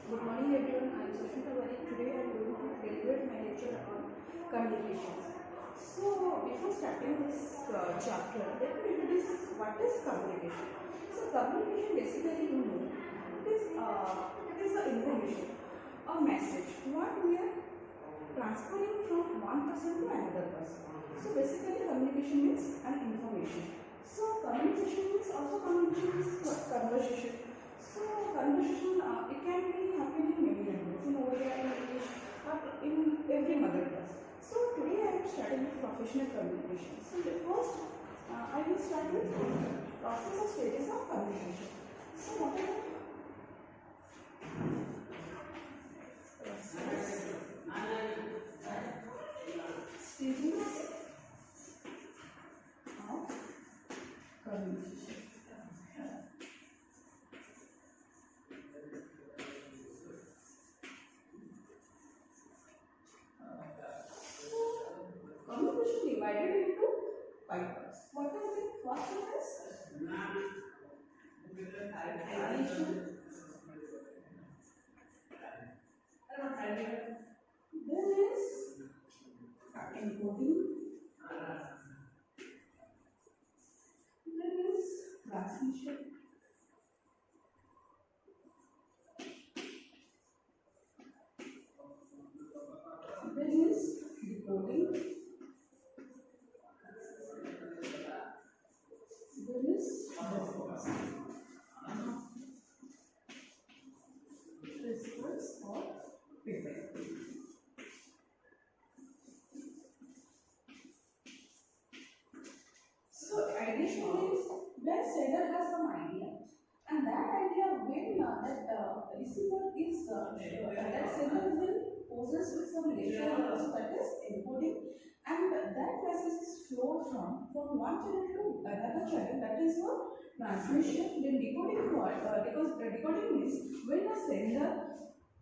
Good morning everyone, I am Sushmita Wari. Today I am going to deliver my lecture on communications. So before starting this chapter, let me introduce what is communication. So communication basically it is the information, a message, what we are transferring from one person to another person. So basically communication means an information. So communication means also communication is conversation. So conversation it can be happen in many languages, in Odia, in English, or in every mother tongue. So today I am starting with professional communication. So the first I will start with process or stages of communication. So what are the stages of communication? Communication divided into 5 parts. What are the first one is initial, then is encoding, then is transmission, then is decoding, then is response or feedback. So ideation is when sender has some idea, and that idea when that receiver is that sender will possess with some relation also, that is encoding, and that message is flowed from one channel to another channel, that is your transmission. Then decoding what? Because decoding means when a sender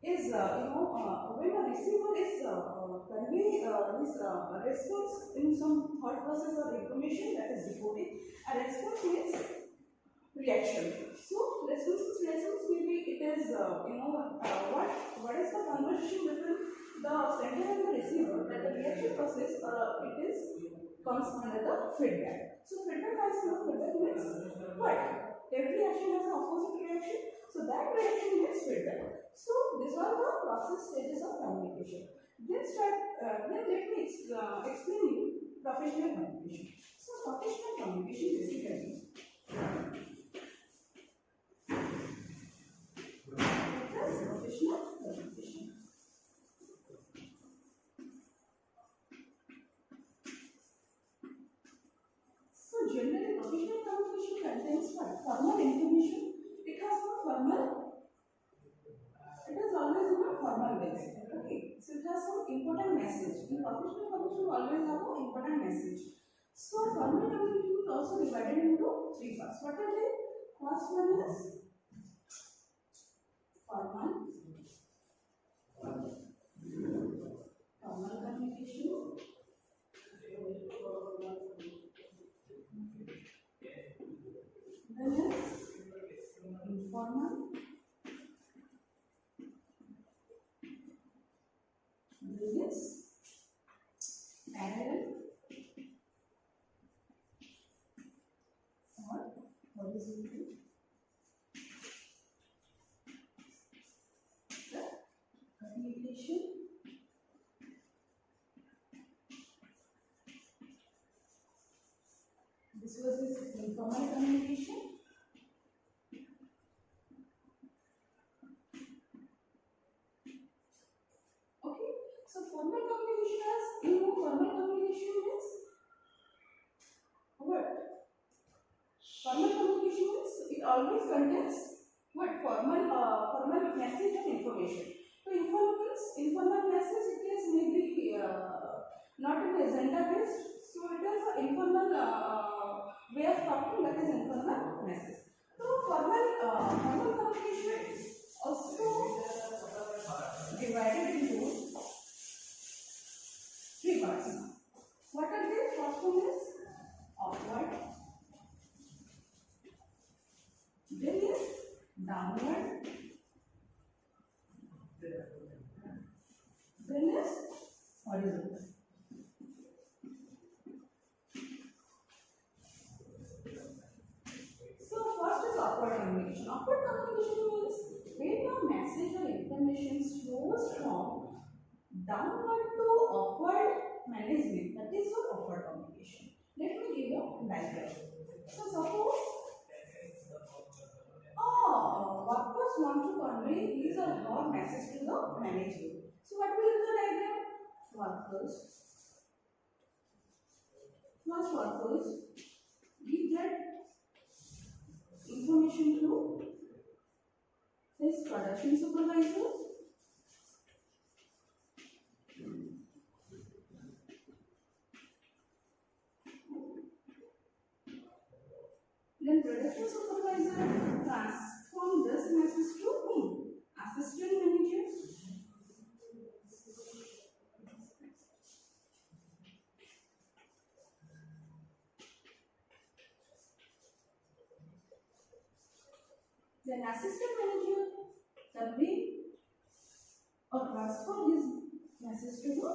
is when a receiver is convey his response in some thought process or information, that is decoding. A response means reaction. So response maybe it is what is the conversation between the sender and the receiver, that the reaction process it is comes under the feedback. So feedback has no feedback means what? Every action has an opposite reaction. So that reaction is feedback. So these are the process stages of communication. Then let me explain you professional communication. So professional communication basically professional communication. So generally professional communication contains what? Formal information. It has no formal. It is always in a formal base. Okay. So it has some important message. In professional communication, you always have an important message. So formal communication is also divided into 3 parts. What are they? First one is formal communication. Then is informal. Then is parallel or horizontal. Communication. This was his informal communication. Okay, so formal communication as formal communication means what? Formal communication means it always contains what? Formal message and information. So informal message, it is maybe not an agenda based. So it is an informal way of talking, that is informal message. So formal communication is also divided into 3 parts. What are they? First one is upward, then is downward, horizontal. So first is upward communication. Upward communication means when a message or information flows from downward to upward management, that is your upward communication. Let me give you a diagram. So suppose workers want to convey his or her message to the management. So what will be the diagram? Workers give that information to his production supervisor. Then production supervisor transform this message to whom? Assistant manager. Then assistant manager convey or transfer his message to the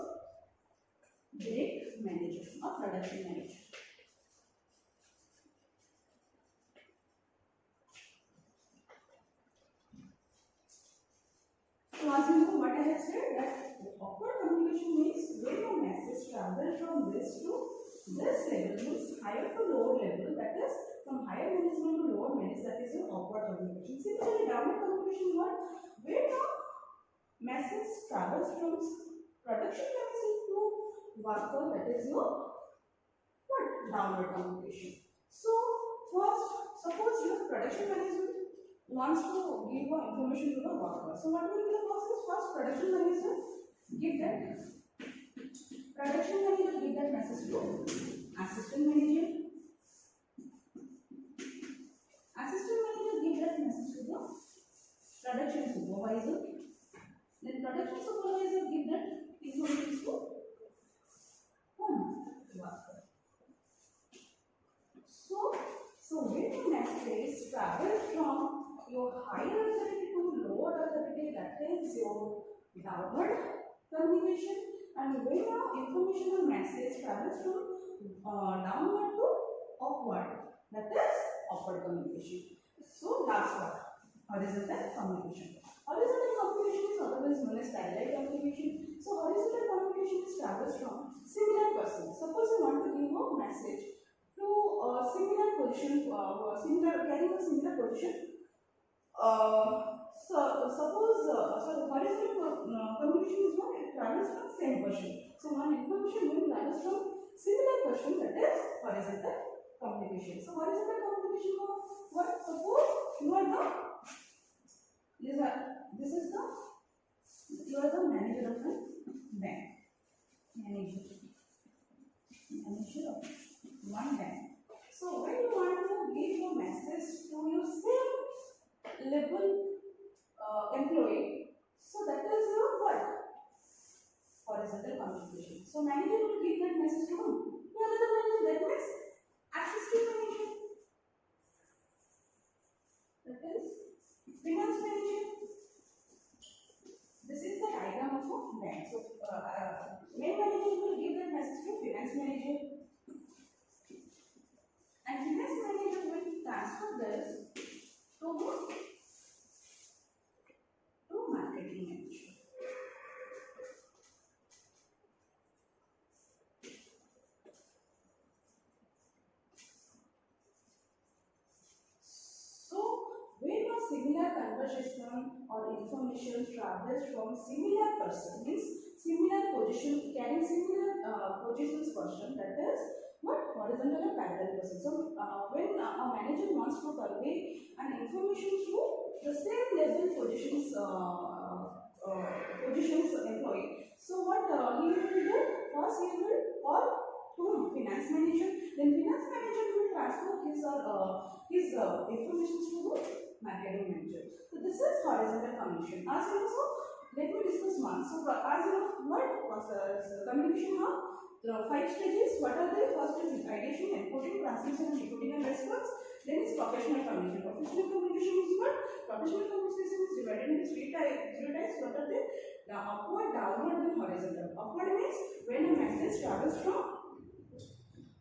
direct manager or production manager. So as you know what I have said, that upward communication means when a message travels from this to this level, means higher to lower level, that is from higher management to lower management, that is your upward communication. Similarly, downward communication is what? When a message travels from production message to worker, that is your what? Downward communication. So first, suppose your production management wants to give information to the worker. So what will be the process? First, production manager give that message to assistant manager. Assistant manager give that message to the production supervisor. Then production supervisor give that information to worker. So when the message travels from your higher authority to lower authority, that is your downward communication. And when the information or message travels from downward to upward, that is upward communication. So last one, horizontal communication. Horizontal communication is otherwise known as parallel communication. So horizontal communication is travels from similar persons. Suppose you want to give a message to a similar position, carrying a similar position. Suppose the horizontal communication is what? It travels from same person. So one information will travels from similar person, that is horizontal communication. So horizontal communication of what? Suppose you are the you are the manager of a bank. Manager of one bank. So when you want to give your message to your same level employee, so that is your what? Horizontal communication. So manager will give that message to whom? To another manager, that means assistant manager. That is finance manager. This is the diagram of a bank. So main manager will give that message to finance manager. And finance manager will transfer this to marketing manager. So when a similar conversation or information travels from similar person, means similar position, carrying similar positions person, that is what? Horizontal and parallel person. So when a manager wants to convey an information to the same level positions employee, so what he will do? First he will call to finance manager, then finance manager will transfer his information to the marketing manager. So this is horizontal communication. As you know, so let me discuss one. So as you know, what communication have? There are 5 stages. What are they? First is ideation, encoding, transmission, and decoding and response. Then is professional communication. Professional communication is what? Professional communication is divided into three types. What are they? The upward, downward, and horizontal. Upward means message travels from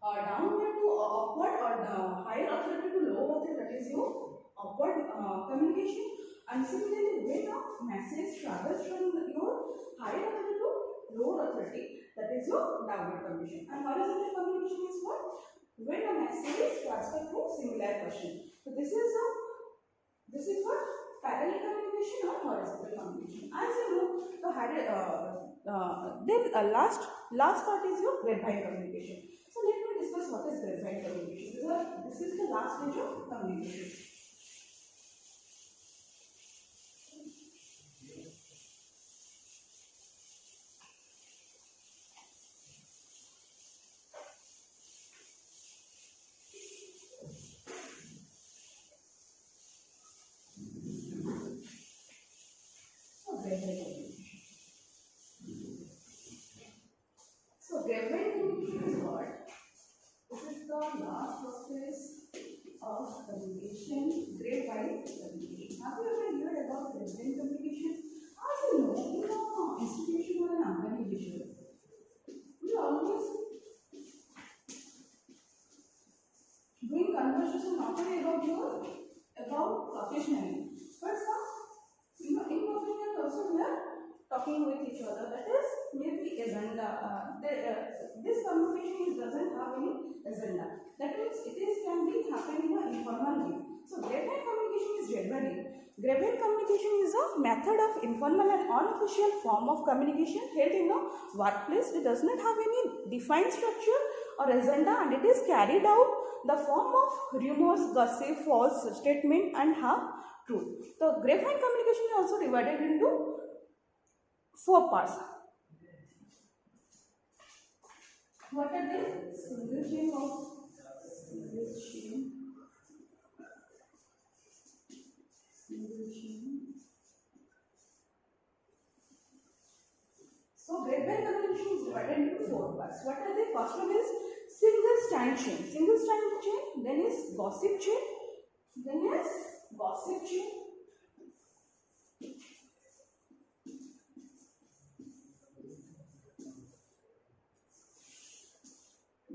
downward to upward, or higher authority to low authority, that is your upward communication. And similarly, when a message travels from your higher authority to lower authority, that is your downward communication. And horizontal communication is what? When a message is transferred through similar person. So this is what? Parallel communication or horizontal communication. As you know, then last part is your grapevine communication. So let me discuss what is grapevine communication. This is the last stage of communication. So grapevine communication is what? This is the last process of communication, grapevine communication. Have you ever heard about grapevine communication? As you know, in an institution or an organization, we always doing conversation not only about professionally, but some improfessionally also we are talking with each other. That is maybe agenda. This communication doesn't have any agenda. That means can be happening in an informal way. So grapevine communication is generally. Grapevine communication is a method of informal and unofficial form of communication held in a workplace. It does not have any defined structure or agenda, and it is carried out the form of rumors, gossip, false statement, and half truth. The grapevine communication is also divided into 4 parts. What are they? Single chain. So grapevine communication is divided into 4 parts. What are they? First one is single strand chain. Single strand chain. Then is gossip chain. Then is gossip chain.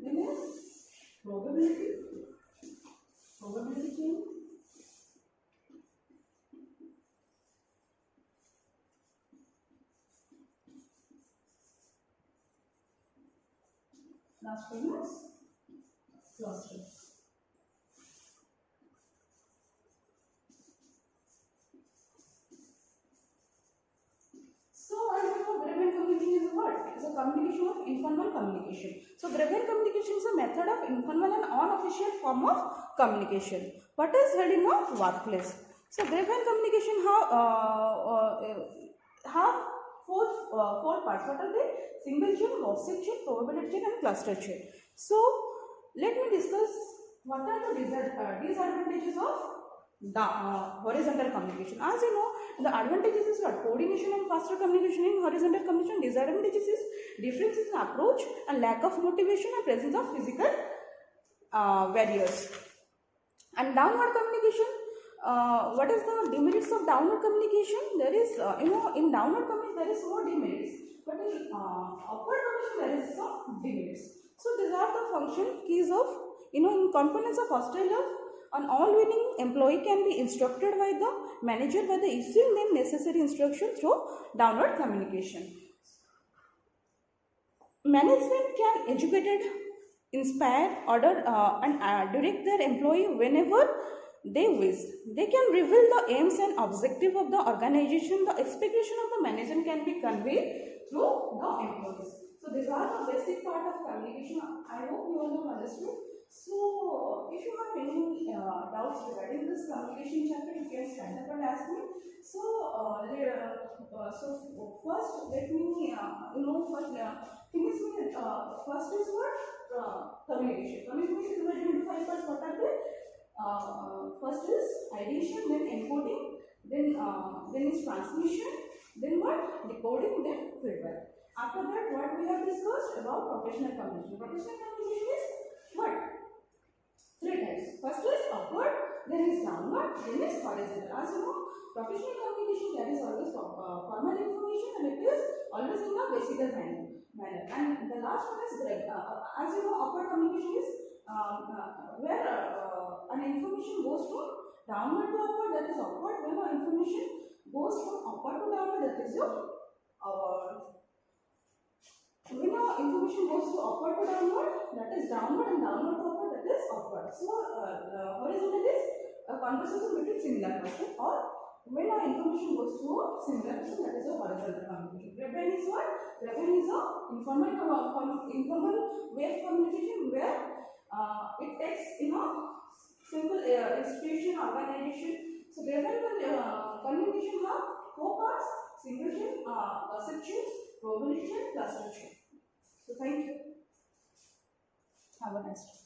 Then is probability chain. Last one is cluster. So as you know, grapevine communication is what? It's a communication of informal communication. So grapevine communication is a method of informal and unofficial form of communication. What is held in a workplace? So grapevine communication have four parts. What are they? Single chain, gossip chain, probability chain, and cluster chain. So let me discuss what are the disadvantages of the horizontal communication. As you know, the advantages is what? Coordination and faster communication in horizontal communication. Disadvantages is differences in approach and lack of motivation and presence of physical barriers. And downward communication. What is the demerits of downward communication? There is, in downward communication there is more demerits, but in upward communication there is some demerits. So these are the function keys of, in components of hostile love. An all-winning employee can be instructed by the manager by the issuing them necessary instruction through downward communication. Management can educate, inspire, order, and direct their employee whenever they wish. They can reveal the aims and objective of the organization. The expectation of the management can be conveyed through the employees. So these are the basic part of communication. I hope you all have understood. So if you have any doubts regarding this communication chapter, you can stand up and ask me. So first let me finish with first is what communication. Communication is divided into 5 parts. What are they? First is ideation, then encoding, then is transmission, then what? Decoding, then feedback. After that, what we have discussed about professional communication. Professional communication is what? 3 types. First is upward, then is downward, then is horizontal. As you know, professional communication that is always formal information and it is always in a basic manner. And the last one is as you know, upward communication is where an information goes from downward to upward, that is upward. When an information goes from upward to downward, that is your when our information goes to upward to downward, that is downward, and downward to upward, that is upward. So, horizontal is a conversation between similar person, or when our information goes to a similar person, that is a horizontal communication. Grapevine is what? Grapevine is a informal way of communication where it takes simple institution, organization. So, grapevine communication have four parts: singleton, perception, prohibition, cluster. So thank you. Have a nice day.